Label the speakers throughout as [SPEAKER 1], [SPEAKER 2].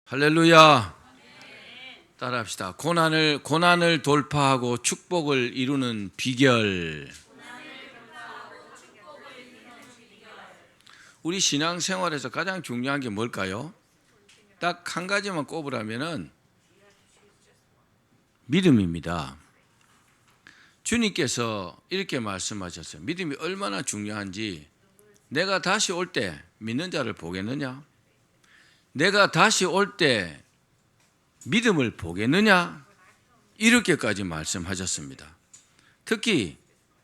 [SPEAKER 1] 할렐루야. 따라합시다. 고난을 돌파하고 축복을 이루는 비결. 우리 신앙생활에서 가장 중요한 게 뭘까요? 딱 한 가지만 꼽으라면은 믿음입니다. 주님께서 이렇게 말씀하셨어요. 믿음이 얼마나 중요한지. 내가 다시 올 때 믿는 자를 보겠느냐? 내가 다시 올 때 믿음을 보겠느냐? 이렇게까지 말씀하셨습니다. 특히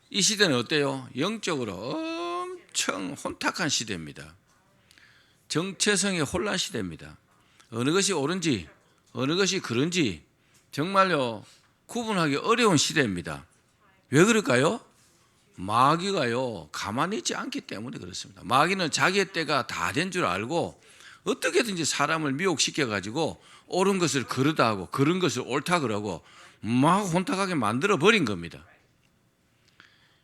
[SPEAKER 1] 이 시대는 어때요? 영적으로 엄청 혼탁한 시대입니다. 정체성의 혼란 시대입니다. 어느 것이 옳은지 어느 것이 그른지 정말요 구분하기 어려운 시대입니다. 왜 그럴까요? 마귀가요 가만히 있지 않기 때문에 그렇습니다. 마귀는 자기의 때가 다 된 줄 알고 어떻게든지 사람을 미혹시켜 가지고 옳은 것을 그르다 하고 그른 것을 옳다 그러고 막 혼탁하게 만들어 버린 겁니다.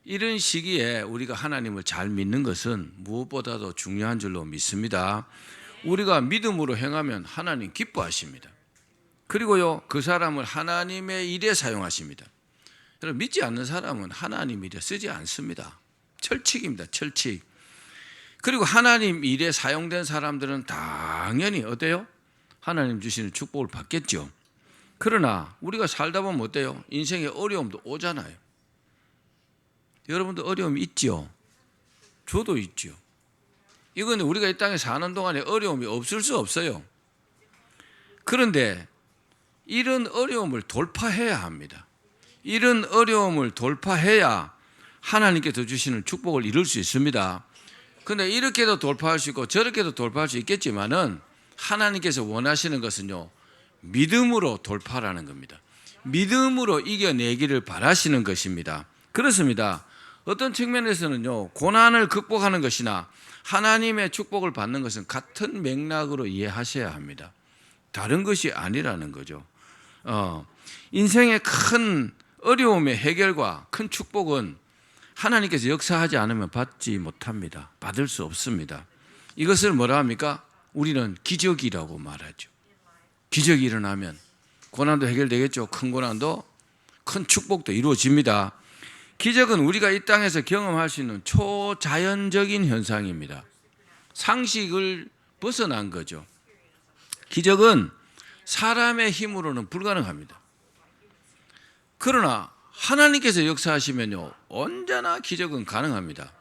[SPEAKER 1] 이런 시기에 우리가 하나님을 잘 믿는 것은 무엇보다도 중요한 줄로 믿습니다. 우리가 믿음으로 행하면 하나님 기뻐하십니다. 그리고요 그 사람을 하나님의 일에 사용하십니다. 여러분 믿지 않는 사람은 하나님 일에 쓰지 않습니다. 철칙입니다. 철칙. 그리고 하나님 일에 사용된 사람들은 당연히 어때요? 하나님 주시는 축복을 받겠죠. 그러나 우리가 살다 보면 어때요? 인생에 어려움도 오잖아요. 여러분도 어려움이 있죠? 저도 있죠. 이건 우리가 이 땅에 사는 동안에 어려움이 없을 수 없어요. 그런데 이런 어려움을 돌파해야 합니다. 이런 어려움을 돌파해야 하나님께서 주시는 축복을 이룰 수 있습니다. 그런데 이렇게도 돌파할 수 있고 저렇게도 돌파할 수 있겠지만은 하나님께서 원하시는 것은요 믿음으로 돌파라는 겁니다. 믿음으로 이겨내기를 바라시는 것입니다. 그렇습니다. 어떤 측면에서는요 고난을 극복하는 것이나 하나님의 축복을 받는 것은 같은 맥락으로 이해하셔야 합니다. 다른 것이 아니라는 거죠. 인생의 큰 어려움의 해결과 큰 축복은 하나님께서 역사하지 않으면 받지 못합니다. 받을 수 없습니다. 이것을 뭐라 합니까? 우리는 기적이라고 말하죠. 기적이 일어나면 고난도 해결되겠죠. 큰 고난도 큰 축복도 이루어집니다. 기적은 우리가 이 땅에서 경험할 수 있는 초자연적인 현상입니다. 상식을 벗어난 거죠. 기적은 사람의 힘으로는 불가능합니다. 그러나 하나님께서 역사하시면요 언제나 기적은 가능합니다.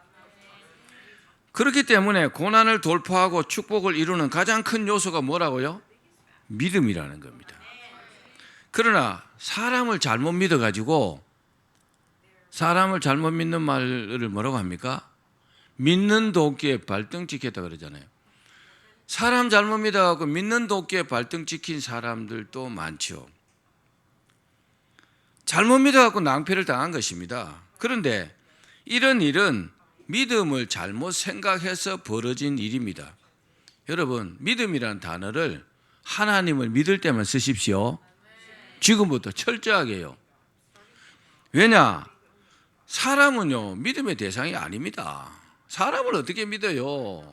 [SPEAKER 1] 그렇기 때문에 고난을 돌파하고 축복을 이루는 가장 큰 요소가 뭐라고요? 믿음이라는 겁니다. 그러나 사람을 잘못 믿어가지고 사람을 잘못 믿는 말을 뭐라고 합니까? 믿는 도끼에 발등 찍혔다 그러잖아요. 사람 잘못 믿어가지고 믿는 도끼에 발등 찍힌 사람들도 많죠. 잘못 믿어갖고 낭패를 당한 것입니다. 그런데 이런 일은 믿음을 잘못 생각해서 벌어진 일입니다. 여러분 믿음이라는 단어를 하나님을 믿을 때만 쓰십시오. 지금부터 철저하게요. 왜냐? 사람은요 믿음의 대상이 아닙니다. 사람을 어떻게 믿어요? 5,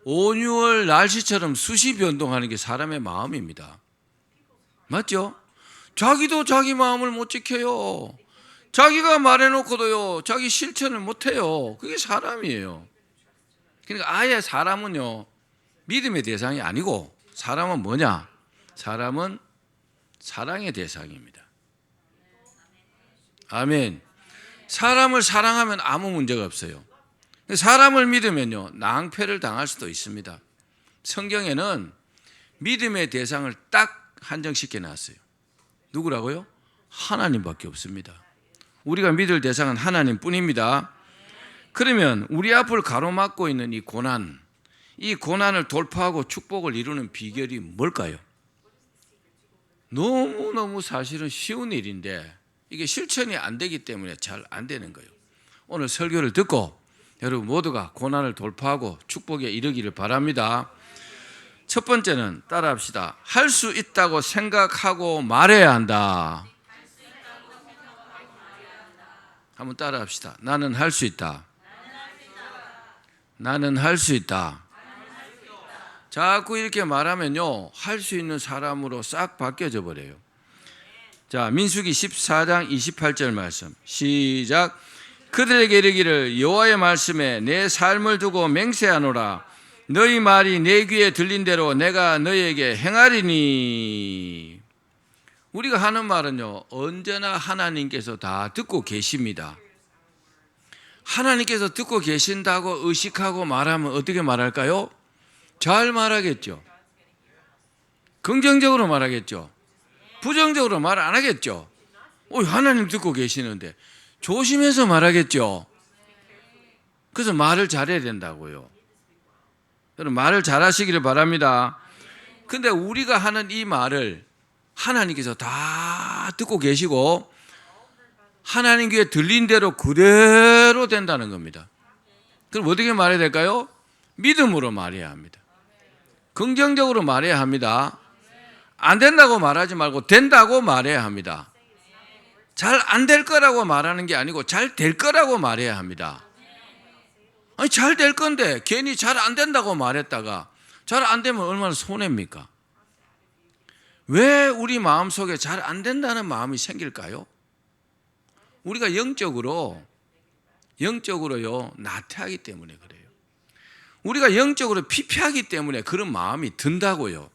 [SPEAKER 1] 6월 날씨처럼 수시 변동하는 게 사람의 마음입니다. 맞죠? 자기도 자기 마음을 못 지켜요. 자기가 말해놓고도요 자기 실천을 못해요. 그게 사람이에요. 그러니까 아예 사람은요 믿음의 대상이 아니고 사람은 뭐냐? 사람은 사랑의 대상입니다. 아멘. 사람을 사랑하면 아무 문제가 없어요. 사람을 믿으면요 낭패를 당할 수도 있습니다. 성경에는 믿음의 대상을 딱 한정시켜 놨어요. 누구라고요? 하나님밖에 없습니다. 우리가 믿을 대상은 하나님뿐입니다. 그러면 우리 앞을 가로막고 있는 이 고난을 돌파하고 축복을 이루는 비결이 뭘까요? 너무너무 사실은 쉬운 일인데 이게 실천이 안 되기 때문에 잘 안 되는 거예요. 오늘 설교를 듣고 여러분 모두가 고난을 돌파하고 축복에 이르기를 바랍니다. 첫 번째는 따라합시다. 할 수 있다고 생각하고 말해야 한다. 한번 따라합시다. 나는 할 수 있다. 나는 할 수 있다. 자꾸 이렇게 말하면요, 할 수 있는 사람으로 싹 바뀌어져 버려요. 자, 민수기 14장 28절 말씀 시작. 그들에게 이르기를 여호와의 말씀에 내 삶을 두고 맹세하노라. 너희 말이 내 귀에 들린 대로 내가 너희에게 행하리니. 우리가 하는 말은요, 언제나 하나님께서 다 듣고 계십니다. 하나님께서 듣고 계신다고 의식하고 말하면 어떻게 말할까요? 잘 말하겠죠. 긍정적으로 말하겠죠. 부정적으로 말 안 하겠죠. 하나님 듣고 계시는데 조심해서 말하겠죠. 그래서 말을 잘해야 된다고요. 여러분, 말을 잘하시기를 바랍니다. 근데 우리가 하는 이 말을 하나님께서 다 듣고 계시고 하나님 귀에 들린 대로 그대로 된다는 겁니다. 그럼 어떻게 말해야 될까요? 믿음으로 말해야 합니다. 긍정적으로 말해야 합니다. 안 된다고 말하지 말고 된다고 말해야 합니다. 잘 안 될 거라고 말하는 게 아니고 잘 될 거라고 말해야 합니다. 아니, 잘 될 건데 괜히 잘 안 된다고 말했다가 잘 안 되면 얼마나 손해입니까? 왜 우리 마음속에 잘 안 된다는 마음이 생길까요? 우리가 영적으로요 나태하기 때문에 그래요. 우리가 영적으로 피폐하기 때문에 그런 마음이 든다고요.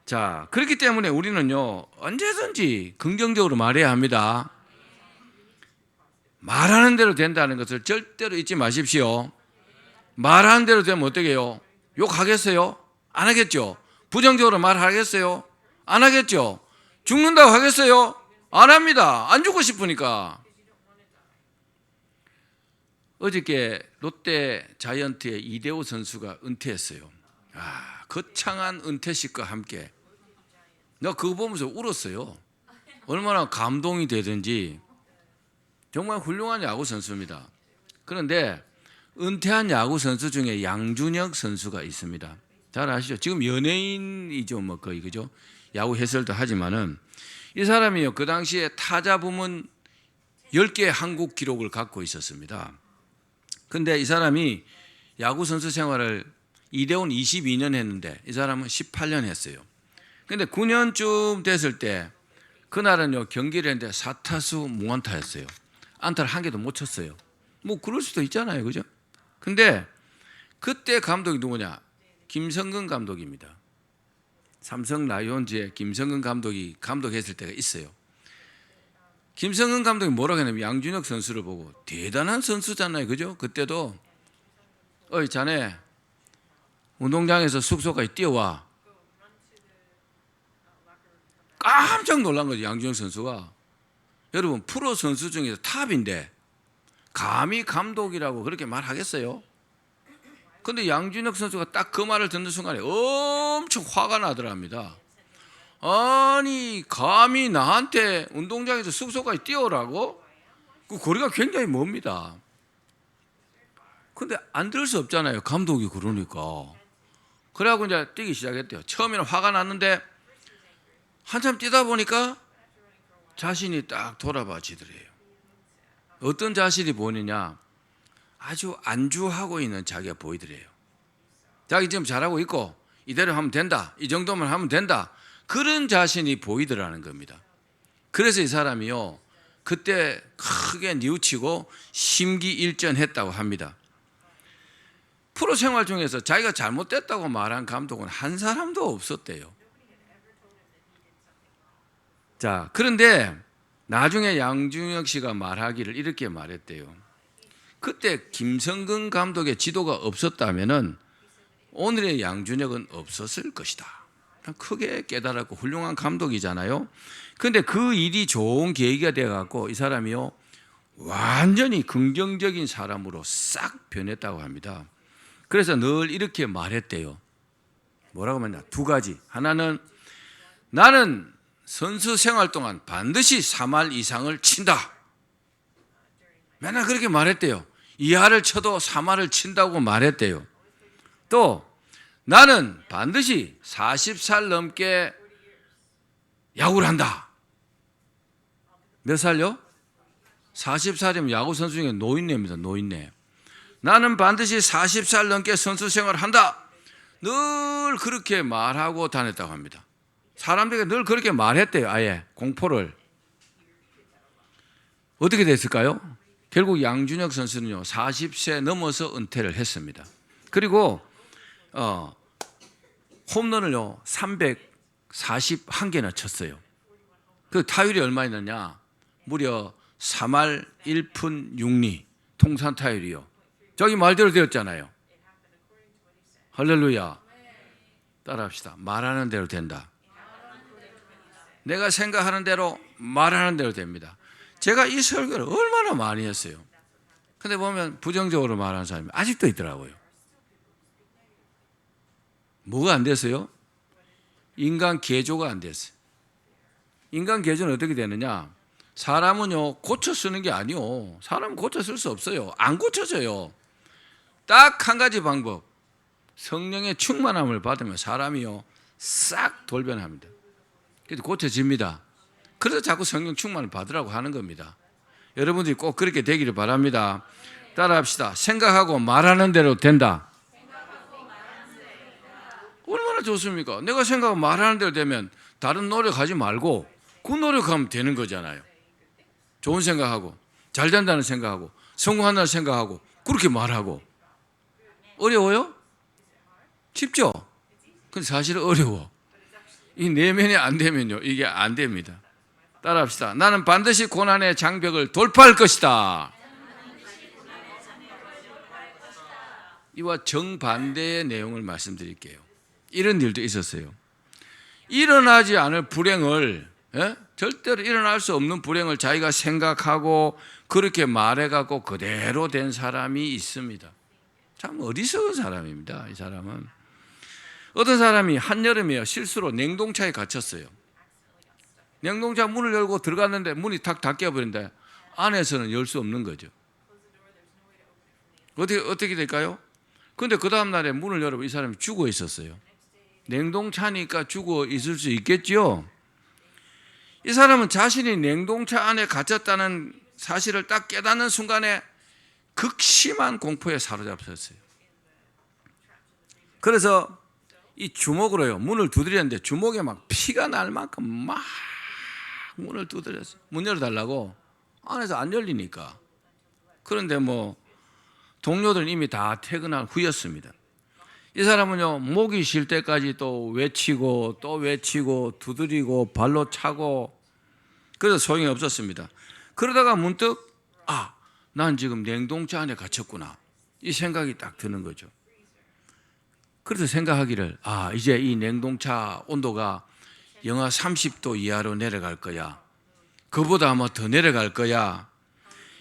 [SPEAKER 1] 자, 그렇기 때문에 우리는요, 언제든지 긍정적으로 말해야 합니다. 말하는 대로 된다는 것을 절대로 잊지 마십시오. 말하는 대로 되면 어떻게 해요? 욕하겠어요? 안 하겠죠? 부정적으로 말하겠어요? 안 하겠죠? 죽는다고 하겠어요? 안 합니다. 안 죽고 싶으니까. 어저께 롯데 자이언트의 이대호 선수가 은퇴했어요. 거창한 은퇴식과 함께 내가 그거 보면서 울었어요. 얼마나 감동이 되든지. 정말 훌륭한 야구 선수입니다. 그런데 은퇴한 야구 선수 중에 양준혁 선수가 있습니다. 잘 아시죠? 지금 연예인이죠, 뭐 거의, 그죠? 야구 해설도 하지만은 이 사람이요, 그 당시에 타자 부문 10개 한국 기록을 갖고 있었습니다. 근데 이 사람이 야구 선수 생활을 이대호는 22년 했는데 이 사람은 18년 했어요. 근데 9년쯤 됐을 때 그날은요, 경기를 했는데 4타수 무안타였어요. 안타를 한 개도 못 쳤어요. 뭐 그럴 수도 있잖아요, 그죠? 근데 그때 감독이 누구냐? 김성근 감독입니다. 삼성 라이온즈의 김성근 감독이 감독했을 때가 있어요. 김성근 감독이 뭐라고 했냐면 양준혁 선수를 보고 대단한 선수잖아요, 그죠? 그때도 어이 자네 운동장에서 숙소까지 뛰어와. 깜짝 놀란 거죠, 양준혁 선수가. 여러분, 프로 선수 중에서 탑인데 감히 감독이라고 그렇게 말하겠어요? 근데 양준혁 선수가 딱 그 말을 듣는 순간에 엄청 화가 나더랍니다. 아니, 감히 나한테 운동장에서 숙소까지 뛰어오라고? 그 거리가 굉장히 멉니다. 근데 안 들을 수 없잖아요, 감독이 그러니까. 그래갖고 이제 뛰기 시작했대요. 처음에는 화가 났는데 한참 뛰다 보니까 자신이 딱 돌아봐지더래요. 어떤 자신이 보이느냐? 아주 안주하고 있는 자기가 보이더래요. 자기 지금 잘하고 있고 이대로 하면 된다, 이 정도만 하면 된다, 그런 자신이 보이더라는 겁니다. 그래서 이 사람이요, 그때 크게 뉘우치고 심기일전했다고 합니다. 프로 생활 중에서 자기가 잘못됐다고 말한 감독은 한 사람도 없었대요. 자, 그런데 나중에 양준혁 씨가 말하기를 이렇게 말했대요. 그때 김성근 감독의 지도가 없었다면은 오늘의 양준혁은 없었을 것이다. 크게 깨달았고 훌륭한 감독이잖아요. 그런데 그 일이 좋은 계기가 돼갖고 이 사람이요, 완전히 긍정적인 사람으로 싹 변했다고 합니다. 그래서 늘 이렇게 말했대요. 뭐라고 했냐? 두 가지. 하나는 나는 선수 생활 동안 반드시 3할 이상을 친다. 맨날 그렇게 말했대요. 2할을 쳐도 3할을 친다고 말했대요. 또 나는 반드시 40살 넘게 야구를 한다. 몇 살요? 40살이면 야구 선수 중에 노인네입니다. 노인네. 나는 반드시 40살 넘게 선수 생활을 한다. 늘 그렇게 말하고 다녔다고 합니다. 사람들에게 늘 그렇게 말했대요. 아예 공포를. 어떻게 됐을까요? 결국 양준혁 선수는요 40세 넘어서 은퇴를 했습니다. 그리고 홈런을요 341개나 쳤어요. 그 타율이 얼마였느냐? 무려 3할 1푼 6리 통산 타율이요. 저기 말대로 되었잖아요. 할렐루야. 따라합시다. 말하는 대로 된다. 내가 생각하는 대로 말하는 대로 됩니다. 제가 이 설교를 얼마나 많이 했어요. 근데 보면 부정적으로 말하는 사람이 아직도 있더라고요. 뭐가 안 됐어요? 인간 개조가 안 됐어요. 인간 개조는 어떻게 되느냐? 사람은요 고쳐 쓰는 게 아니요. 사람은 고쳐 쓸 수 없어요. 안 고쳐져요. 딱 한 가지 방법. 성령의 충만함을 받으면 사람이요 싹 돌변합니다. 그래서 고쳐집니다. 그래서 자꾸 성령 충만을 받으라고 하는 겁니다. 여러분들이 꼭 그렇게 되기를 바랍니다. 따라합시다. 생각하고 말하는 대로 된다. 얼마나 좋습니까? 내가 생각하고 말하는 대로 되면 다른 노력하지 말고 그 노력하면 되는 거잖아요. 좋은 생각하고 잘 된다는 생각하고 성공한다는 생각하고 그렇게 말하고. 어려워요? 쉽죠? 근데 사실은 어려워. 이 내면이 안 되면요 이게 안 됩니다. 따라합시다. 나는 반드시 고난의 장벽을 돌파할 것이다. 이와 정반대의 내용을 말씀드릴게요. 이런 일도 있었어요. 일어나지 않을 불행을 절대로 일어날 수 없는 불행을 자기가 생각하고 그렇게 말해갖고 그대로 된 사람이 있습니다. 참 어리석은 사람입니다. 이 사람은. 어떤 사람이 한여름에 실수로 냉동차에 갇혔어요. 냉동차 문을 열고 들어갔는데 문이 탁 닫혀버린다. 안에서는 열 수 없는 거죠. 어떻게 될까요? 그런데 그 다음날에 문을 열어보면 이 사람이 죽어 있었어요. 냉동차니까 죽어 있을 수 있겠죠. 이 사람은 자신이 냉동차 안에 갇혔다는 사실을 딱 깨닫는 순간에 극심한 공포에 사로잡혔어요. 그래서 이 주먹으로요 문을 두드렸는데 주먹에 막 피가 날 만큼 막 문을 두드렸어요. 문 열어달라고. 안에서 안 열리니까. 그런데 동료들은 이미 다 퇴근한 후였습니다. 이 사람은요 목이 쉴 때까지 또 외치고 두드리고 발로 차고 그래서 소용이 없었습니다. 그러다가 문득 난 지금 냉동차 안에 갇혔구나 이 생각이 딱 드는 거죠. 그래서 생각하기를 이제 이 냉동차 온도가 영하 30도 이하로 내려갈 거야. 그보다 아마 더 내려갈 거야.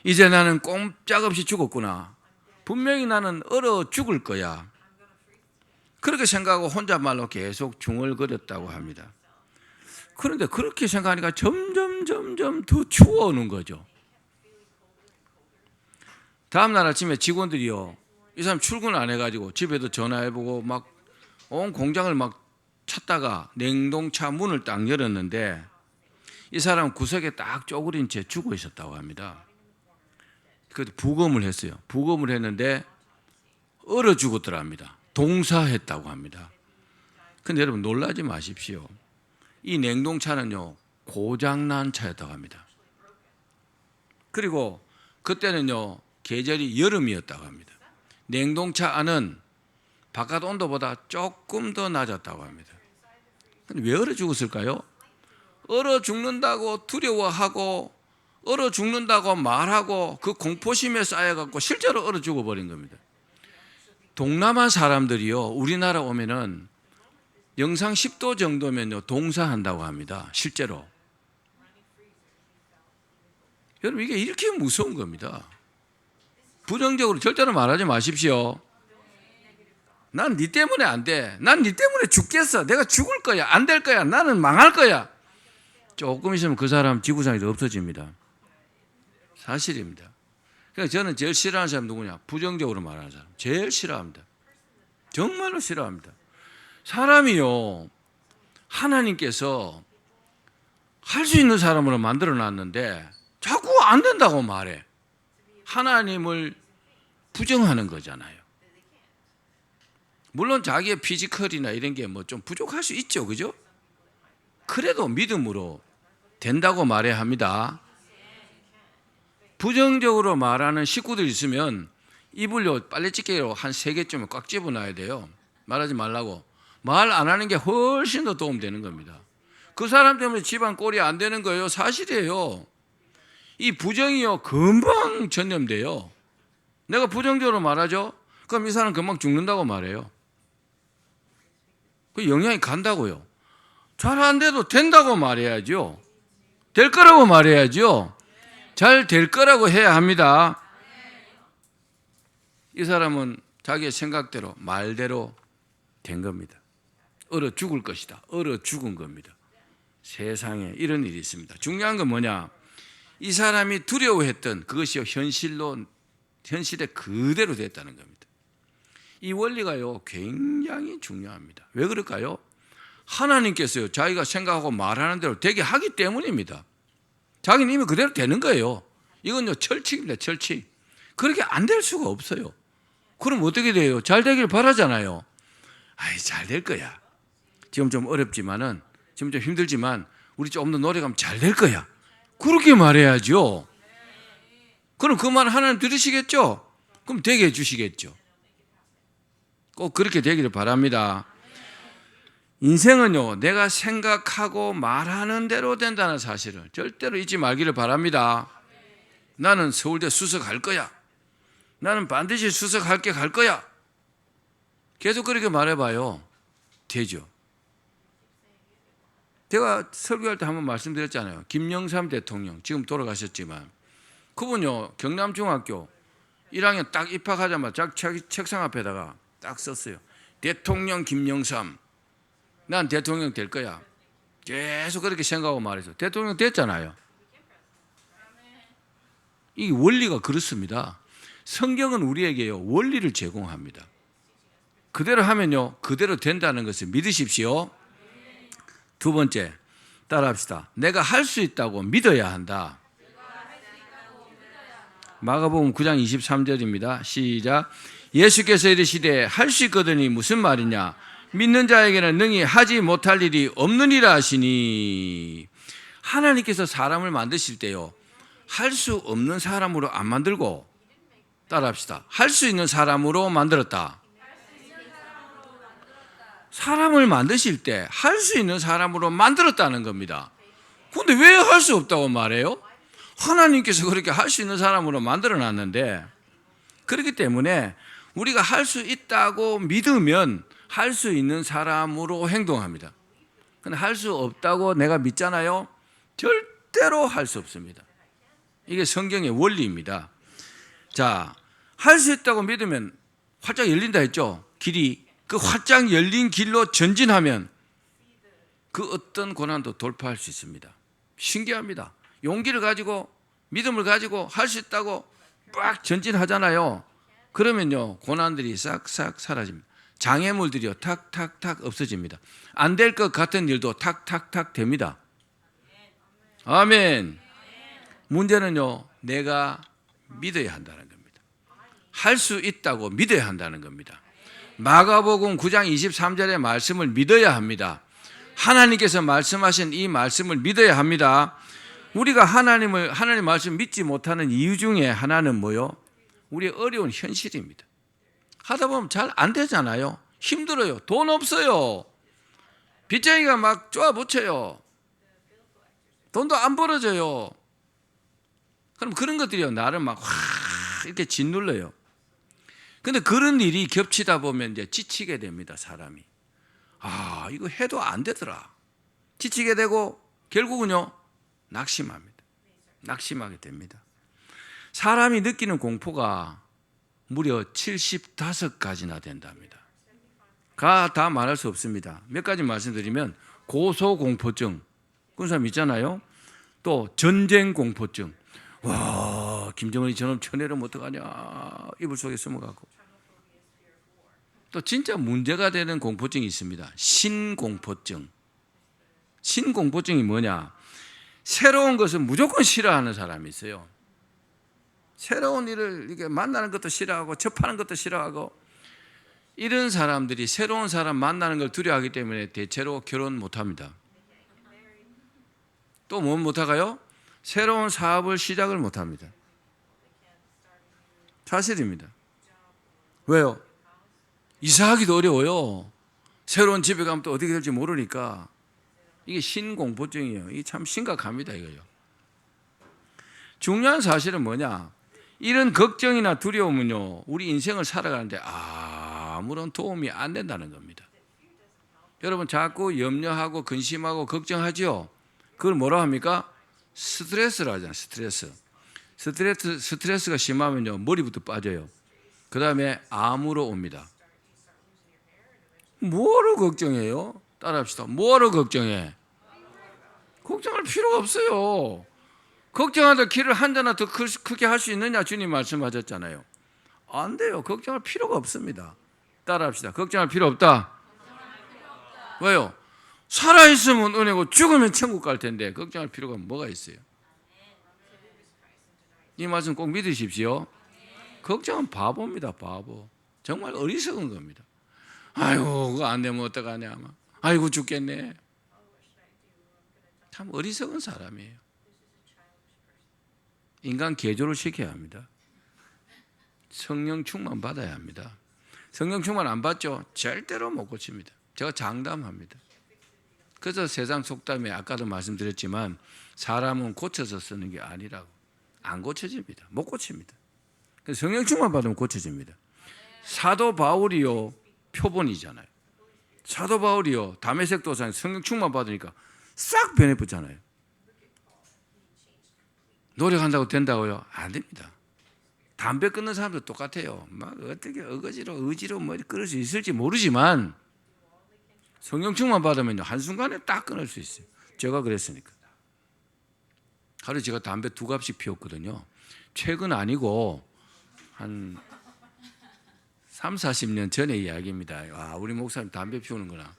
[SPEAKER 1] 이제 나는 꼼짝없이 죽었구나. 분명히 나는 얼어 죽을 거야. 그렇게 생각하고 혼잣말로 계속 중얼거렸다고 합니다. 그런데 그렇게 생각하니까 점점 더 추워오는 거죠. 다음 날 아침에 직원들이요 이 사람 출근 안 해가지고 집에도 전화해보고 막 온 공장을 막 찾다가 냉동차 문을 딱 열었는데 이 사람은 구석에 딱 쪼그린 채 죽어 있었다고 합니다. 그래서 부검을 했어요. 부검을 했는데 얼어 죽었더랍니다. 동사했다고 합니다. 근데 여러분 놀라지 마십시오. 이 냉동차는요 고장난 차였다고 합니다. 그리고 그때는요 계절이 여름이었다고 합니다. 냉동차 안은 바깥 온도보다 조금 더 낮았다고 합니다. 근데 왜 얼어 죽었을까요? 얼어 죽는다고 두려워하고 얼어 죽는다고 말하고 그 공포심에 쌓여갖고 실제로 얼어 죽어버린 겁니다. 동남아 사람들이요 우리나라 오면은 영상 10도 정도면요 동사한다고 합니다. 실제로. 여러분 이게 이렇게 무서운 겁니다. 부정적으로 절대로 말하지 마십시오. 난 네 때문에 안 돼. 난 네 때문에 죽겠어. 내가 죽을 거야. 안 될 거야. 나는 망할 거야. 조금 있으면 그 사람 지구상에서 없어집니다. 사실입니다. 그러니까 저는 제일 싫어하는 사람 누구냐? 부정적으로 말하는 사람. 제일 싫어합니다. 정말로 싫어합니다. 사람이요 하나님께서 할 수 있는 사람으로 만들어 놨는데 자꾸 안 된다고 말해. 하나님을 부정하는 거잖아요. 물론 자기의 피지컬이나 이런 게 뭐 좀 부족할 수 있죠, 그죠? 그래도 믿음으로 된다고 말해야 합니다. 부정적으로 말하는 식구들 있으면 이불요 빨래집게로 한 3개쯤을 꽉 집어놔야 돼요. 말하지 말라고. 말 안 하는 게 훨씬 더 도움되는 겁니다. 그 사람 때문에 집안 꼴이 안 되는 거예요. 사실이에요. 이 부정이요 금방 전염돼요. 내가 부정적으로 말하죠? 그럼 이 사람 금방 죽는다고 말해요. 그 영향이 간다고요. 잘 안 돼도 된다고 말해야죠. 될 거라고 말해야죠. 잘 될 거라고 해야 합니다. 이 사람은 자기의 생각대로 말대로 된 겁니다. 얼어 죽을 것이다. 얼어 죽은 겁니다. 세상에 이런 일이 있습니다. 중요한 건 뭐냐? 이 사람이 두려워했던 그것이 현실에 그대로 됐다는 겁니다. 이 원리가요 굉장히 중요합니다. 왜 그럴까요? 하나님께서요 자기가 생각하고 말하는 대로 되게 하기 때문입니다. 자기는 이미 그대로 되는 거예요. 이건요 철칙입니다. 철칙. 그렇게 안 될 수가 없어요. 그럼 어떻게 돼요? 잘 되길 바라잖아요. 아이 잘 될 거야. 지금 좀 어렵지만은 지금 좀 힘들지만 우리 좀 더 노력하면 잘 될 거야. 그렇게 말해야죠. 그럼 그 말 하나님 들으시겠죠? 그럼 되게 해주시겠죠. 꼭 그렇게 되기를 바랍니다. 인생은요 내가 생각하고 말하는 대로 된다는 사실을 절대로 잊지 말기를 바랍니다. 나는 서울대 수석할 거야. 나는 반드시 수석할게 갈 거야. 계속 그렇게 말해봐요. 되죠. 제가 설교할 때 한번 말씀드렸잖아요. 김영삼 대통령 지금 돌아가셨지만 그분요 경남중학교 1학년 딱 입학하자마자 자기 책상 앞에다가 딱 썼어요. 대통령 김영삼. 난 대통령 될 거야. 계속 그렇게 생각하고 말해서 대통령 됐잖아요. 이 원리가 그렇습니다. 성경은 우리에게요 원리를 제공합니다. 그대로 하면요 그대로 된다는 것을 믿으십시오. 두 번째 따라합시다. 내가 할 수 있다고 믿어야 한다. 마가복음 9장 23절입니다. 시작. 예수께서 이르시되 할 수 있거든이 무슨 말이냐? 믿는 자에게는 능히 하지 못할 일이 없느니라 하시니. 하나님께서 사람을 만드실 때요 할 수 없는 사람으로 안 만들고 따라합시다. 할 수 있는 사람으로 만들었다. 사람을 만드실 때 할 수 있는 사람으로 만들었다는 겁니다. 그런데 왜 할 수 없다고 말해요? 하나님께서 그렇게 할 수 있는 사람으로 만들어 놨는데 그렇기 때문에 우리가 할 수 있다고 믿으면 할 수 있는 사람으로 행동합니다. 근데 할 수 없다고 내가 믿잖아요. 절대로 할 수 없습니다. 이게 성경의 원리입니다. 자, 할 수 있다고 믿으면 활짝 열린다 했죠. 길이. 그 활짝 열린 길로 전진하면 그 어떤 고난도 돌파할 수 있습니다. 신기합니다. 용기를 가지고 믿음을 가지고 할 수 있다고 막 전진하잖아요. 그러면요 고난들이 싹싹 사라집니다. 장애물들이요 탁탁탁 없어집니다. 안 될 것 같은 일도 탁탁탁 됩니다. 아멘. 문제는요 내가 믿어야 한다는 겁니다. 할 수 있다고 믿어야 한다는 겁니다. 마가복음 9장 23절의 말씀을 믿어야 합니다. 하나님께서 말씀하신 이 말씀을 믿어야 합니다. 우리가 하나님 말씀 믿지 못하는 이유 중에 하나는 뭐요? 우리의 어려운 현실입니다. 하다 보면 잘 안 되잖아요. 힘들어요. 돈 없어요. 빚쟁이가 막 쪼아붙여요. 돈도 안 벌어져요. 그럼 그런 것들이요 나를 막 이렇게 짓눌러요. 근데 그런 일이 겹치다 보면 이제 지치게 됩니다. 사람이. 아 이거 해도 안 되더라. 지치게 되고 결국은요 낙심합니다. 낙심하게 됩니다. 사람이 느끼는 공포가 무려 75가지나 된답니다. 다 말할 수 없습니다. 몇 가지 말씀드리면 고소공포증 그런 사람 있잖아요. 또 전쟁공포증. 와 김정은이 저놈 쳐내려면 어떡하냐 이불 속에 숨어가고. 또 진짜 문제가 되는 공포증이 있습니다. 신공포증. 신공포증이 뭐냐? 새로운 것을 무조건 싫어하는 사람이 있어요. 새로운 일을 이렇게 만나는 것도 싫어하고 접하는 것도 싫어하고 이런 사람들이 새로운 사람 만나는 걸 두려워하기 때문에 대체로 결혼 못합니다. 또 뭐 못할까요? 새로운 사업을 시작을 못합니다. 사실입니다. 왜요? 이사하기도 어려워요. 새로운 집에 가면 또 어떻게 될지 모르니까. 이게 신공포증이에요. 이게 참 심각합니다, 이거요. 중요한 사실은 뭐냐? 이런 걱정이나 두려움은요, 우리 인생을 살아가는데 아무런 도움이 안 된다는 겁니다. 여러분 자꾸 염려하고 근심하고 걱정하죠. 그걸 뭐라고 합니까? 스트레스라고 하잖아요. 스트레스가 심하면요, 머리부터 빠져요. 그 다음에 암으로 옵니다. 뭐로 걱정해요? 따라합시다. 뭐로 걱정해? 걱정할 필요가 없어요. 걱정하다 길을 한 자나 더 크게 할 수 있느냐? 주님 말씀하셨잖아요. 안 돼요. 걱정할 필요가 없습니다. 따라합시다. 걱정할 필요 없다. 왜요? 살아있으면 은혜고 죽으면 천국 갈 텐데 걱정할 필요가 뭐가 있어요? 이 말씀 꼭 믿으십시오. 걱정은 바보입니다. 바보. 정말 어리석은 겁니다. 아이고 그거 안 되면 어떡하냐. 아이고 죽겠네. 참 어리석은 사람이에요. 인간 개조를 시켜야 합니다. 성령 충만 받아야 합니다. 성령 충만 안 받죠? 절대로 못 고칩니다. 제가 장담합니다. 그래서 세상 속담에 아까도 말씀드렸지만 사람은 고쳐서 쓰는 게 아니라고. 안 고쳐집니다. 못 고칩니다. 그래서 성령 충만 받으면 고쳐집니다. 사도 바울이요 표본이잖아요. 사도 바울이요 다메섹 도상에 성령 충만 받으니까 싹 변해버렸잖아요. 노력한다고 된다고요? 안 됩니다. 담배 끊는 사람도 똑같아요. 막 어떻게 의지로 뭐 끊을 수 있을지 모르지만 성령 충만 받으면 한순간에 딱 끊을 수 있어요. 제가 그랬으니까. 하루에 제가 담배 2갑씩 피웠거든요. 최근 아니고 한 3, 40년 전의 이야기입니다. 와, 우리 목사님 담배 피우는구나.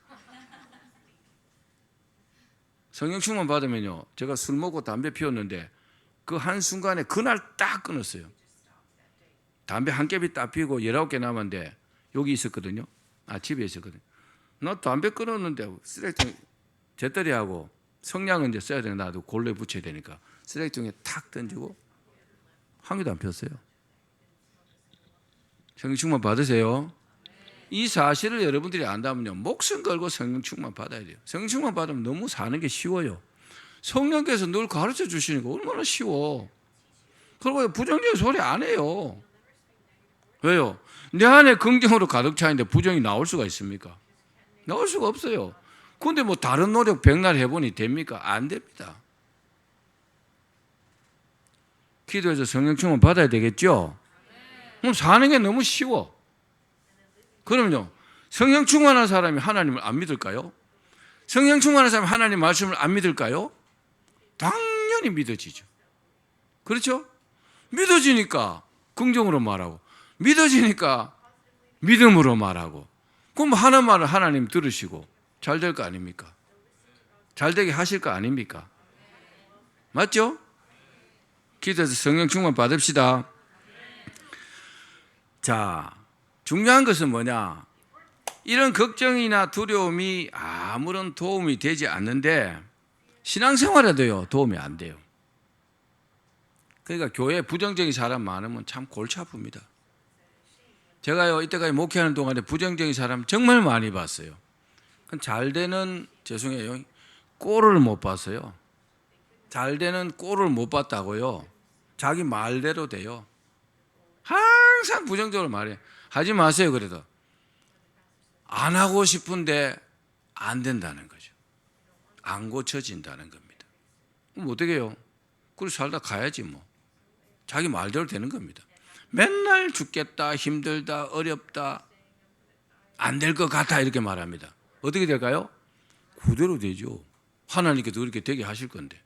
[SPEAKER 1] 성령 충만 받으면요. 제가 술 먹고 담배 피웠는데 그 한순간에 그날 딱 끊었어요. 담배 한 갭이 딱 피우고 19개 남았는데 여기 있었거든요. 집에 있었거든요. 나 담배 끊었는데 쓰레기통 재떨이하고 성냥은 이제 써야 되는 나도 골로에 붙여야 되니까 쓰레기통에 탁 던지고 한 개도 안 폈어요. 성령 충만 받으세요. 이 사실을 여러분들이 안다면요. 목숨 걸고 성령 충만 받아야 돼요. 성령 충만 받으면 너무 사는 게 쉬워요. 성령께서 늘 가르쳐 주시니까 얼마나 쉬워. 그리고 부정적인 소리 안 해요. 왜요? 내 안에 긍정으로 가득 차 있는데 부정이 나올 수가 있습니까? 나올 수가 없어요. 그런데 뭐 다른 노력 백날 해보니 됩니까? 안 됩니다. 기도해서 성령 충만 받아야 되겠죠? 그럼 사는 게 너무 쉬워. 그럼요. 성령 충만한 사람이 하나님을 안 믿을까요? 성령 충만한 사람이 하나님 말씀을 안 믿을까요? 당연히 믿어지죠. 그렇죠? 믿어지니까 긍정으로 말하고 믿어지니까 믿음으로 말하고 그럼 하는 말을 하나님 들으시고 잘 될 거 아닙니까? 잘 되게 하실 거 아닙니까? 맞죠? 기도해서 성령 충만 받읍시다. 자, 중요한 것은 뭐냐? 이런 걱정이나 두려움이 아무런 도움이 되지 않는데 신앙생활에도요 도움이 안 돼요. 그러니까 교회에 부정적인 사람 많으면 참 골치 아픕니다. 제가요 이때까지 목회하는 동안에 부정적인 사람 정말 많이 봤어요. 잘 되는 죄송해요 꼴을 못 봤어요. 잘 되는 꼴을 못 봤다고요. 자기 말대로 돼요. 항상 부정적으로 말해. 하지 마세요. 그래도 안 하고 싶은데 안 된다는 거죠. 안 고쳐진다는 겁니다. 그럼 어떻게 해요? 그렇게 살다 가야지 뭐. 자기 말대로 되는 겁니다. 맨날 죽겠다, 힘들다, 어렵다, 안 될 것 같아 이렇게 말합니다. 어떻게 될까요? 그대로 되죠. 하나님께서 그렇게 되게 하실 건데.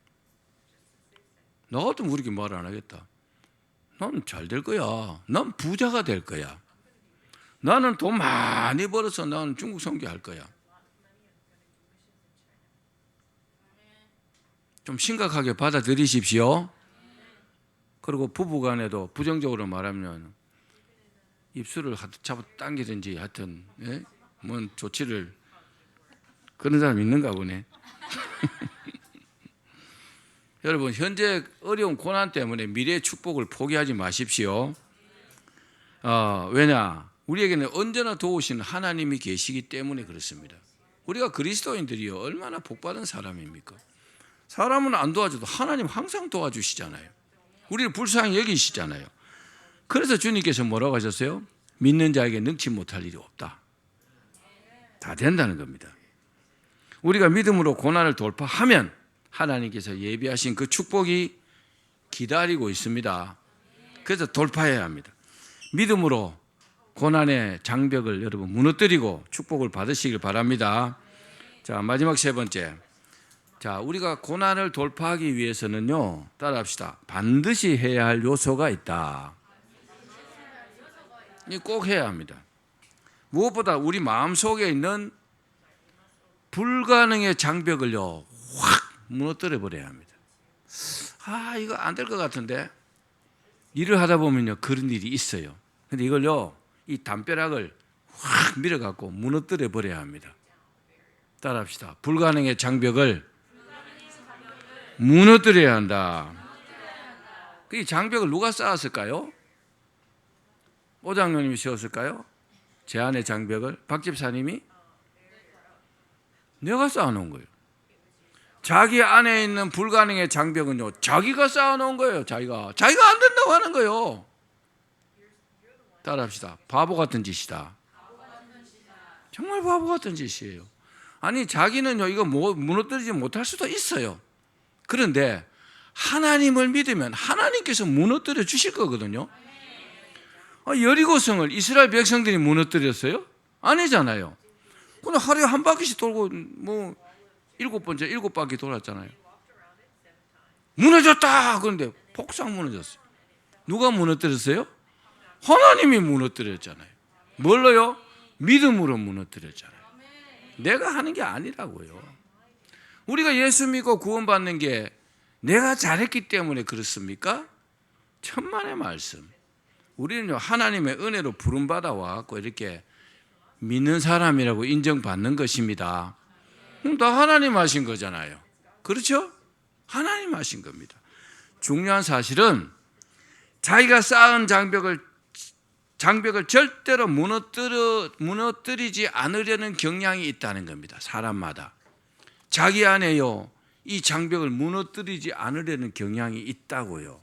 [SPEAKER 1] 나 같으면 그렇게 말 안 하겠다. 난 잘 될 거야. 난 부자가 될 거야. 나는 돈 많이 벌어서 나는 중국 선교할 거야. 좀 심각하게 받아들이십시오. 그리고 부부간에도 부정적으로 말하면 입술을 잡아 당기든지 하여튼 뭔 조치를 그런 사람 있는가 보네. 여러분 현재 어려운 고난 때문에 미래의 축복을 포기하지 마십시오. 왜냐? 우리에게는 언제나 도우시는 하나님이 계시기 때문에 그렇습니다. 우리가 그리스도인들이요 얼마나 복받은 사람입니까? 사람은 안 도와줘도 하나님 항상 도와주시잖아요. 우리를 불쌍히 여기시잖아요. 그래서 주님께서 뭐라고 하셨어요? 믿는 자에게 능치 못할 일이 없다. 다 된다는 겁니다. 우리가 믿음으로 고난을 돌파하면 하나님께서 예비하신 그 축복이 기다리고 있습니다. 그래서 돌파해야 합니다. 믿음으로 고난의 장벽을 여러분 무너뜨리고 축복을 받으시길 바랍니다. 자, 마지막 세 번째. 자, 우리가 고난을 돌파하기 위해서는요, 따라합시다. 반드시 해야 할 요소가 있다. 꼭 해야 합니다. 무엇보다 우리 마음속에 있는 불가능의 장벽을요, 확 무너뜨려 버려야 합니다. 이거 안 될 것 같은데 일을 하다 보면요 그런 일이 있어요. 근데 이걸요 이 담벼락을 확 밀어갖고 무너뜨려 버려야 합니다. 따라합시다. 불가능의 장벽을 무너뜨려야 한다. 이 장벽을 누가 쌓았을까요? 오장로님이 세웠을까요? 제 안의 장벽을 박 집사님이 내가 쌓아놓은 거예요. 자기 안에 있는 불가능의 장벽은요 자기가 쌓아놓은 거예요. 자기가 안 된다고 하는 거예요. 따라합시다. 바보 같은 짓이다. 정말 바보 같은 짓이에요. 아니 자기는요 이거 무너뜨리지 못할 수도 있어요. 그런데 하나님을 믿으면 하나님께서 무너뜨려 주실 거거든요. 여리고성을 이스라엘 백성들이 무너뜨렸어요? 아니잖아요. 그냥 하루에 한 바퀴씩 돌고 뭐 7바퀴 돌았잖아요. 무너졌다. 그런데 폭삭 무너졌어요. 누가 무너뜨렸어요? 하나님이 무너뜨렸잖아요. 뭘로요? 믿음으로 무너뜨렸잖아요. 내가 하는 게 아니라고요. 우리가 예수 믿고 구원받는 게 내가 잘했기 때문에 그렇습니까? 천만의 말씀. 우리는요 하나님의 은혜로 부름받아 와갖고 이렇게 믿는 사람이라고 인정받는 것입니다. 그럼 다 하나님 하신 거잖아요. 그렇죠? 하나님 하신 겁니다. 중요한 사실은 자기가 쌓은 장벽을 절대로 무너뜨리지 않으려는 경향이 있다는 겁니다. 사람마다. 자기 안에요 이 장벽을 무너뜨리지 않으려는 경향이 있다고요.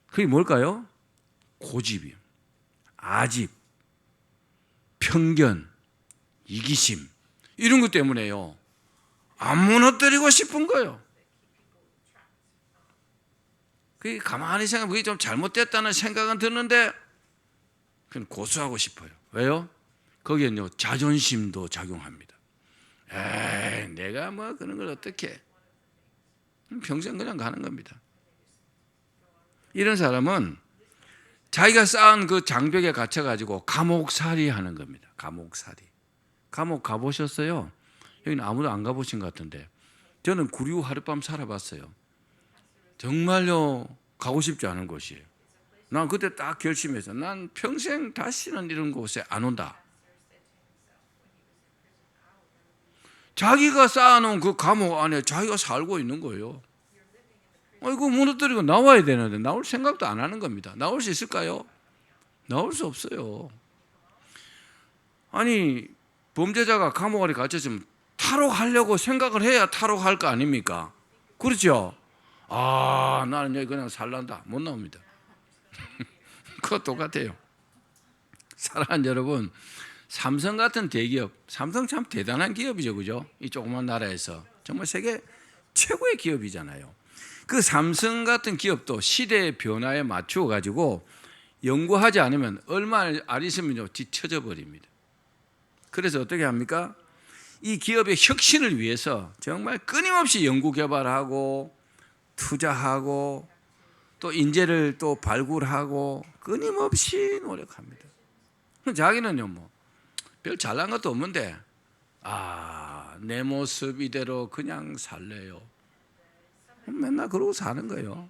[SPEAKER 1] 그게 뭘까요? 고집이요. 아집, 편견, 이기심 이런 것 때문에요 안 무너뜨리고 싶은 거예요. 그게 가만히 생각하면 그게 좀 잘못됐다는 생각은 드는데 그냥 고수하고 싶어요. 왜요? 거기에는요 자존심도 작용합니다. 내가 뭐 그런 걸 어떻게 평생 그냥 가는 겁니다. 이런 사람은 자기가 쌓은 그 장벽에 갇혀가지고 감옥살이 하는 겁니다. 감옥살이. 감옥 가보셨어요? 여기는 아무도 안 가보신 것 같은데 저는 구류 하룻밤 살아봤어요. 정말요 가고 싶지 않은 곳이에요. 난 그때 딱 결심해서 난 평생 다시는 이런 곳에 안 온다. 자기가 쌓아놓은 그 감옥 안에 자기가 살고 있는 거예요. 이거 무너뜨리고 나와야 되는데 나올 생각도 안 하는 겁니다. 나올 수 있을까요? 나올 수 없어요. 아니 범죄자가 감옥 안에 갇혔으면 탈옥하려고 생각을 해야 탈옥할 거 아닙니까? 그렇죠? 나는 여기 그냥 살란다. 못 나옵니다. 그거 똑같아요. 사랑하는 여러분, 삼성 같은 대기업, 삼성 참 대단한 기업이죠, 그죠? 이 조그만 나라에서 정말 세계 최고의 기업이잖아요. 그 삼성 같은 기업도 시대의 변화에 맞추어 가지고 연구하지 않으면 얼마 안 있으면요 뒤처져 버립니다. 그래서 어떻게 합니까? 이 기업의 혁신을 위해서 정말 끊임없이 연구 개발하고 투자하고 또 인재를 또 발굴하고 끊임없이 노력합니다. 자기는요 뭐 별 잘난 것도 없는데 내 모습 이대로 그냥 살래요. 맨날 그러고 사는 거예요.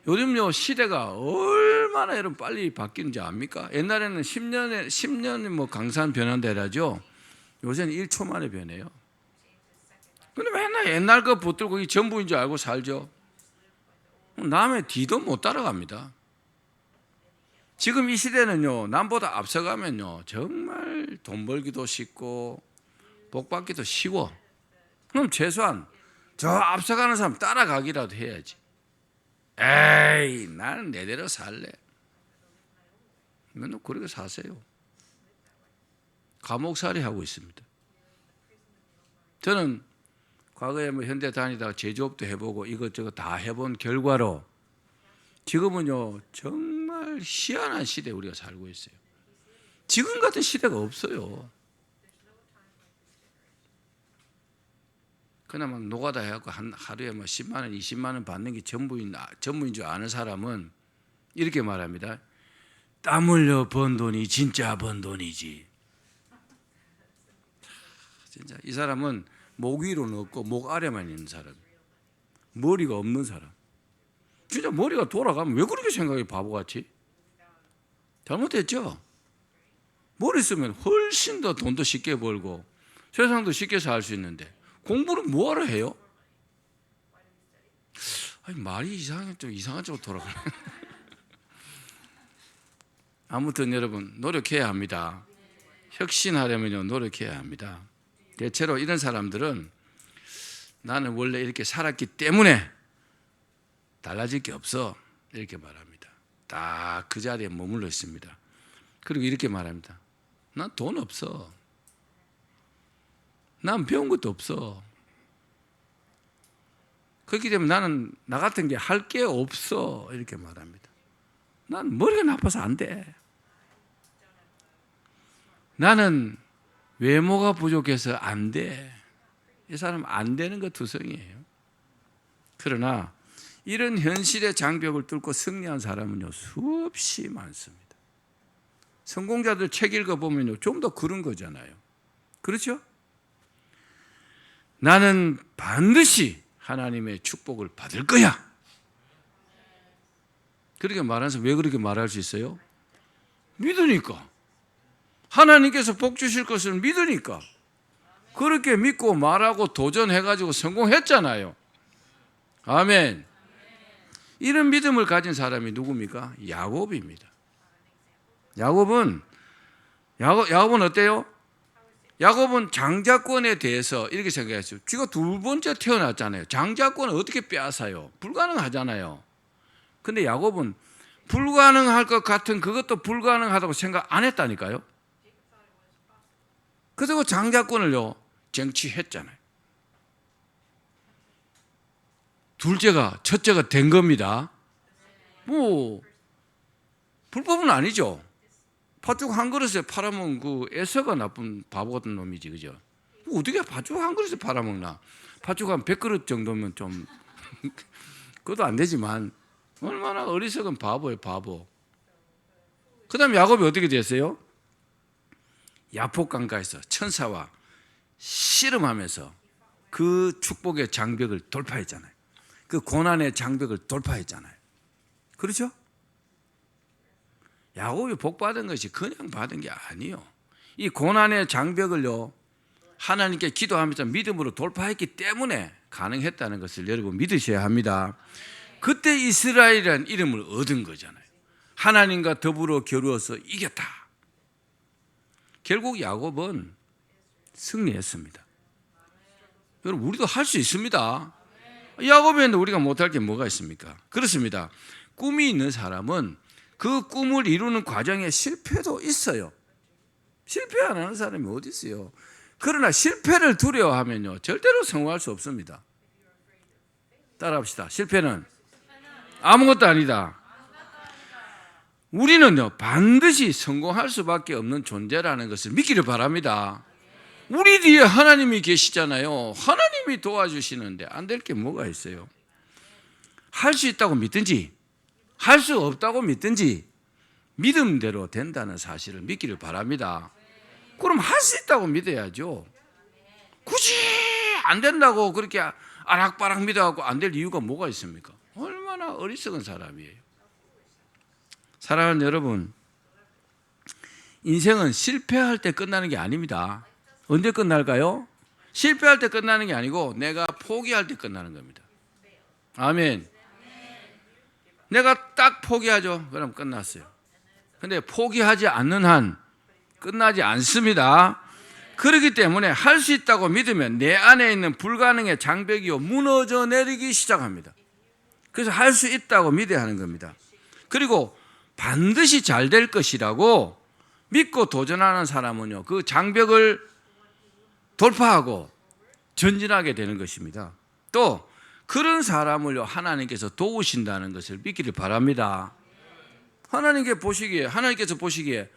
[SPEAKER 1] 요즘요 시대가 얼마나 여러분 빨리 바뀌는지 압니까? 옛날에는 10년이 뭐 강산 변한대라죠. 요새는 1초 만에 변해요. 근데 맨날 옛날 거 붙들고 이 전부인 줄 알고 살죠. 남의 뒤도 못 따라갑니다. 지금 이 시대는요, 남보다 앞서가면요, 정말 돈 벌기도 쉽고 복 받기도 쉬워. 그럼 최소한 저 앞서가는 사람 따라가기라도 해야지. 에이, 나는 내대로 살래. 맨날 그렇게 사세요. 감옥살이 하고 있습니다. 저는 과거에 뭐 현대 다니다가 제조업도 해보고 이것저것 다 해본 결과로 지금은요 정말 희한한 시대에 우리가 살고 있어요. 지금 같은 시대가 없어요. 그나마 노가다 해갖고 하루에 뭐 10만 원, 20만 원 받는 게 전부인 줄 아는 사람은 이렇게 말합니다. 땀 흘려 번 돈이 진짜 번 돈이지. 진짜 이 사람은 목 위로는 없고 목 아래만 있는 사람, 머리가 없는 사람. 진짜 머리가 돌아가면 왜 그렇게 생각해 바보같이? 잘못했죠? 머리 쓰면 훨씬 더 돈도 쉽게 벌고 세상도 쉽게 살 수 있는데 공부는 뭐하러 해요? 아니, 말이 좀 이상한 쪽으로 돌아가네. 아무튼 여러분 노력해야 합니다. 혁신하려면요 노력해야 합니다. 대체로 이런 사람들은 나는 원래 이렇게 살았기 때문에 달라질 게 없어 이렇게 말합니다. 딱 그 자리에 머물러 있습니다. 그리고 이렇게 말합니다. 난 돈 없어. 난 배운 것도 없어. 그렇기 때문에 나는 나 같은 게 할 게 없어 이렇게 말합니다. 난 머리가 나빠서 안 돼. 나는 외모가 부족해서 안 돼. 이 사람은 안 되는 거 투성이에요. 그러나 이런 현실의 장벽을 뚫고 승리한 사람은요 수없이 많습니다. 성공자들 책 읽어보면요 좀 더 그런 거잖아요. 그렇죠? 나는 반드시 하나님의 축복을 받을 거야. 그렇게 말하면서 왜 그렇게 말할 수 있어요? 믿으니까. 하나님께서 복 주실 것을 믿으니까. 그렇게 믿고 말하고 도전해가지고 성공했잖아요. 아멘. 이런 믿음을 가진 사람이 누굽니까? 야곱입니다. 야곱은 어때요? 야곱은 장자권에 대해서 이렇게 생각했어요. 쥐가 두 번째 태어났잖아요. 장자권을 어떻게 빼앗아요? 불가능하잖아요. 근데 야곱은 불가능할 것 같은 그것도 불가능하다고 생각 안 했다니까요. 그리고 장자권을요 쟁취했잖아요. 첫째가 된 겁니다. 뭐 불법은 아니죠. 팥죽 한 그릇에 팔아먹은 그 에서가 나쁜 바보 같은 놈이지, 그죠? 어떻게 팥죽 한 그릇에 팔아먹나? 팥죽 한 100그릇 정도면 좀 그것도 안 되지만 얼마나 어리석은 바보예요, 바보. 그 다음에 야곱이 어떻게 됐어요? 야복강가에서 천사와 씨름하면서 그 축복의 장벽을 돌파했잖아요. 그 고난의 장벽을 돌파했잖아요. 그렇죠? 야곱이 복 받은 것이 그냥 받은 게 아니에요. 이 고난의 장벽을요 하나님께 기도하면서 믿음으로 돌파했기 때문에 가능했다는 것을 여러분 믿으셔야 합니다. 그때 이스라엘이라는 이름을 얻은 거잖아요. 하나님과 더불어 겨루어서 이겼다. 결국 야곱은 승리했습니다. 여러분 우리도 할 수 있습니다. 야곱에는 우리가 못할 게 뭐가 있습니까? 그렇습니다. 꿈이 있는 사람은 그 꿈을 이루는 과정에 실패도 있어요. 실패 안 하는 사람이 어디 있어요? 그러나 실패를 두려워하면요 절대로 성공할 수 없습니다. 따라합시다. 실패는 아무것도 아니다. 우리는요 반드시 성공할 수밖에 없는 존재라는 것을 믿기를 바랍니다. 우리 뒤에 하나님이 계시잖아요. 하나님이 도와주시는데 안 될 게 뭐가 있어요? 할 수 있다고 믿든지 할 수 없다고 믿든지 믿음대로 된다는 사실을 믿기를 바랍니다. 그럼 할 수 있다고 믿어야죠. 굳이 안 된다고 그렇게 아락바락 믿어갖고 안 될 이유가 뭐가 있습니까? 얼마나 얼마나 어리석은 사람이에요. 사랑하는 여러분, 인생은 실패할 때 끝나는 게 아닙니다. 언제 끝날까요? 실패할 때 끝나는 게 아니고 내가 포기할 때 끝나는 겁니다. 아멘. 내가 딱 포기하죠. 그럼 끝났어요. 근데 포기하지 않는 한 끝나지 않습니다. 그렇기 때문에 할 수 있다고 믿으면 내 안에 있는 불가능의 장벽이 무너져 내리기 시작합니다. 그래서 할 수 있다고 믿어야 하는 겁니다. 그리고 반드시 잘 될 것이라고 믿고 도전하는 사람은요, 그 장벽을 돌파하고 전진하게 되는 것입니다. 또 그런 사람을요, 하나님께서 도우신다는 것을 믿기를 바랍니다. 하나님께서 보시기에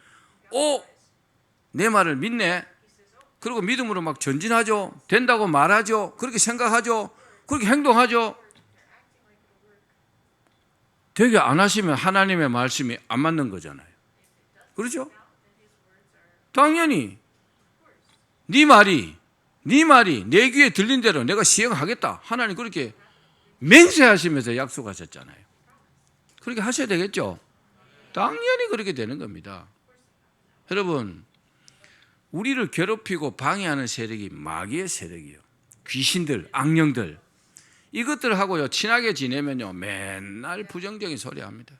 [SPEAKER 1] 내 말을 믿네. 그리고 믿음으로 막 전진하죠. 된다고 말하죠. 그렇게 생각하죠. 그렇게 행동하죠. 되게 안 하시면 하나님의 말씀이 안 맞는 거잖아요. 그렇죠? 당연히 네 말이 내 귀에 들린 대로 내가 시행하겠다. 하나님 그렇게 맹세하시면서 약속하셨잖아요. 그렇게 하셔야 되겠죠? 당연히 그렇게 되는 겁니다. 여러분, 우리를 괴롭히고 방해하는 세력이 마귀의 세력이에요. 귀신들, 악령들. 이것들하고요, 친하게 지내면요, 맨날 부정적인 소리 합니다.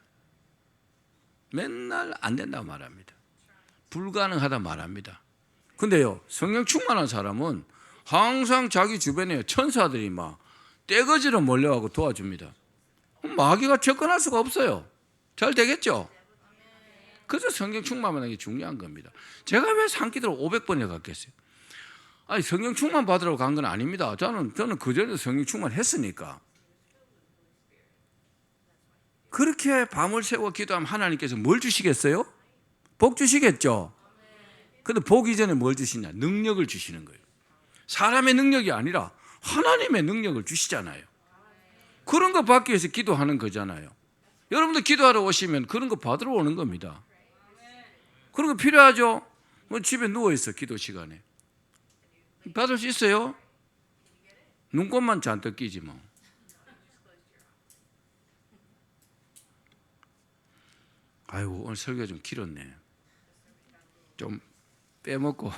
[SPEAKER 1] 맨날 안 된다고 말합니다. 불가능하다 말합니다. 근데요, 성령 충만한 사람은 항상 자기 주변에 천사들이 막 떼거지로 몰려가고 도와줍니다. 마귀가 접근할 수가 없어요. 잘 되겠죠? 그래서 성령 충만하는 게 중요한 겁니다. 제가 왜 산기도를 500번이나 갔겠어요? 아니, 성령 충만 받으러 간 건 아닙니다. 저는 그전에도 성령 충만 했으니까. 그렇게 밤을 새워 기도하면 하나님께서 뭘 주시겠어요? 복 주시겠죠? 근데 복 이전에 뭘 주시냐? 능력을 주시는 거예요. 사람의 능력이 아니라 하나님의 능력을 주시잖아요. 그런 거 받기 위해서 기도하는 거잖아요. 여러분들 기도하러 오시면 그런 거 받으러 오는 겁니다. 그런 거 필요하죠? 뭐 집에 누워있어, 기도 시간에. 받을 수 있어요? 눈곱만 잔뜩 끼지 뭐. 아이고, 오늘 설교가 좀 길었네. 좀 빼먹고.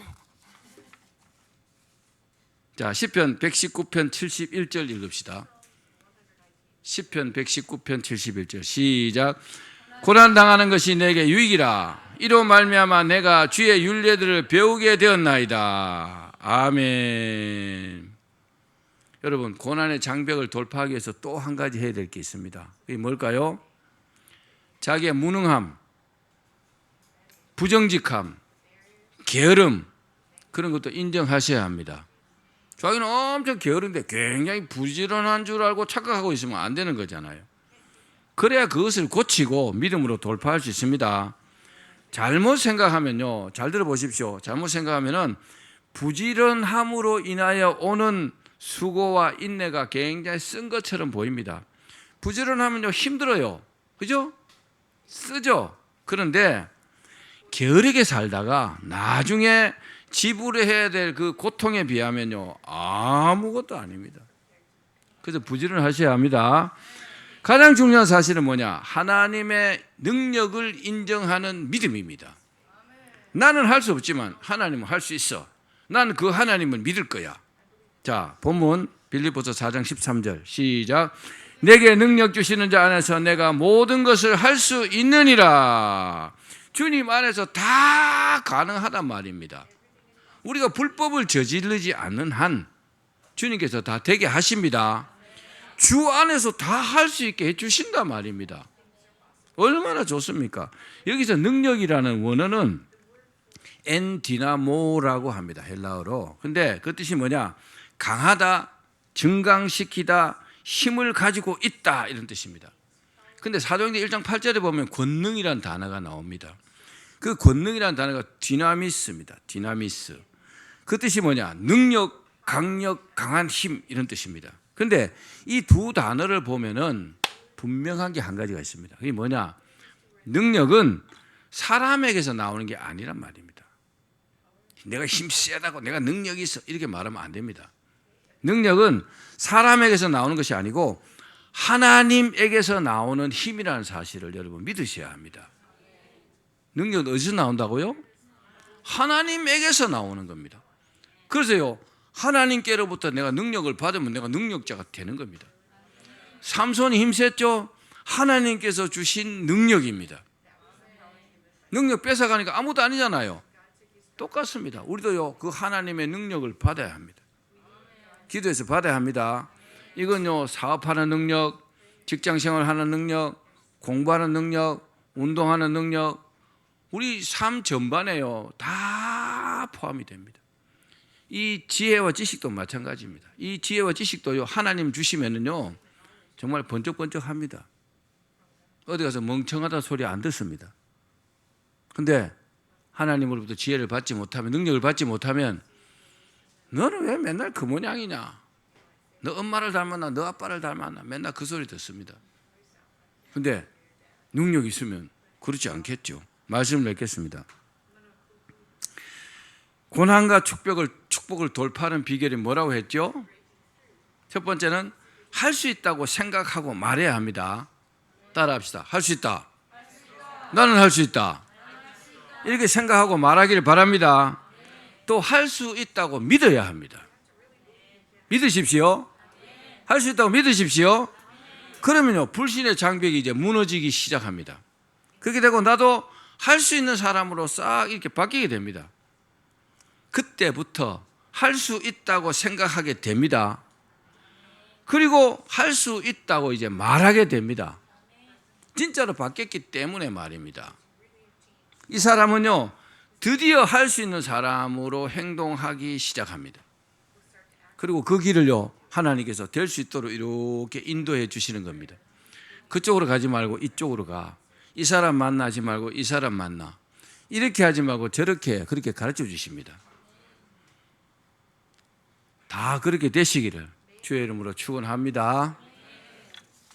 [SPEAKER 1] 자, 시편 119편 71절 읽읍시다. 시편 119편 71절 시작. 고난당하는 것이 내게 유익이라. 이로 말미암아 내가 주의 율례들을 배우게 되었나이다. 아멘. 여러분, 고난의 장벽을 돌파하기 위해서 또 한 가지 해야 될 게 있습니다. 그게 뭘까요? 자기의 무능함, 부정직함, 게으름, 그런 것도 인정하셔야 합니다. 자기는 엄청 게으른데 굉장히 부지런한 줄 알고 착각하고 있으면 안 되는 거잖아요. 그래야 그것을 고치고 믿음으로 돌파할 수 있습니다. 잘못 생각하면요, 잘 들어보십시오. 잘못 생각하면은 부지런함으로 인하여 오는 수고와 인내가 굉장히 쓴 것처럼 보입니다. 부지런하면요, 힘들어요. 그죠? 쓰죠. 그런데 게으르게 살다가 나중에 지불해야 될 그 고통에 비하면요, 아무것도 아닙니다. 그래서 부지런하셔야 합니다. 가장 중요한 사실은 뭐냐? 하나님의 능력을 인정하는 믿음입니다. 나는 할 수 없지만 하나님은 할 수 있어. 난 그 하나님을 믿을 거야. 자, 본문 빌립보서 4장 13절 시작. 내게 능력 주시는 자 안에서 내가 모든 것을 할 수 있느니라. 주님 안에서 다 가능하단 말입니다. 우리가 불법을 저지르지 않는 한 주님께서 다 되게 하십니다. 주 안에서 다 할 수 있게 해주신단 말입니다. 얼마나 좋습니까? 여기서 능력이라는 원어는 엔디나모라고 합니다. 헬라어로. 근데 그 뜻이 뭐냐? 강하다, 증강시키다, 힘을 가지고 있다, 이런 뜻입니다. 근데 사도행전 1장 8절에 보면 권능이라는 단어가 나옵니다. 그 권능이라는 단어가 디나미스입니다. 디나미스. 그 뜻이 뭐냐? 능력, 강력, 강한 힘, 이런 뜻입니다. 근데 이 두 단어를 보면은 분명한 게 한 가지가 있습니다. 그게 뭐냐? 능력은 사람에게서 나오는 게 아니란 말입니다. 내가 힘 세다고 내가 능력이 있어 이렇게 말하면 안 됩니다. 능력은 사람에게서 나오는 것이 아니고 하나님에게서 나오는 힘이라는 사실을 여러분 믿으셔야 합니다. 능력은 어디서 나온다고요? 하나님에게서 나오는 겁니다. 그래서요, 하나님께로부터 내가 능력을 받으면 내가 능력자가 되는 겁니다. 삼손이 힘셌죠? 하나님께서 주신 능력입니다. 능력 뺏어가니까 아무도 아니잖아요. 똑같습니다. 우리도요, 그 하나님의 능력을 받아야 합니다. 기도해서 받아야 합니다. 이건요, 사업하는 능력, 직장생활하는 능력, 공부하는 능력, 운동하는 능력, 우리 삶 전반에요, 다 포함이 됩니다. 이 지혜와 지식도 마찬가지입니다. 이 지혜와 지식도요, 하나님 주시면은요, 정말 번쩍번쩍합니다. 어디 가서 멍청하다 소리 안 듣습니다. 근데 하나님으로부터 지혜를 받지 못하면, 능력을 받지 못하면, 너는 왜 맨날 그 모양이냐? 너 엄마를 닮았나? 너 아빠를 닮았나? 맨날 그 소리 듣습니다. 근데 능력이 있으면 그렇지 않겠죠. 말씀을 맺겠습니다. 고난과 축복을 돌파하는 비결이 뭐라고 했죠? 첫 번째는 할 수 있다고 생각하고 말해야 합니다. 따라합시다. 할 수 있다. 나는 할 수 있다. 이렇게 생각하고 말하기를 바랍니다. 또 할 수 있다고 믿어야 합니다. 믿으십시오. 할 수 있다고 믿으십시오. 그러면요, 불신의 장벽이 이제 무너지기 시작합니다. 그렇게 되고 나도 할 수 있는 사람으로 싹 이렇게 바뀌게 됩니다. 그때부터 할 수 있다고 생각하게 됩니다. 그리고 할 수 있다고 이제 말하게 됩니다. 진짜로 바뀌었기 때문에 말입니다. 이 사람은요, 드디어 할 수 있는 사람으로 행동하기 시작합니다. 그리고 그 길을요, 하나님께서 될 수 있도록 이렇게 인도해 주시는 겁니다. 그쪽으로 가지 말고 이쪽으로 가. 이 사람 만나지 말고 이 사람 만나. 이렇게 하지 말고 저렇게, 그렇게 가르쳐 주십니다. 다 그렇게 되시기를 주의 이름으로 축원합니다.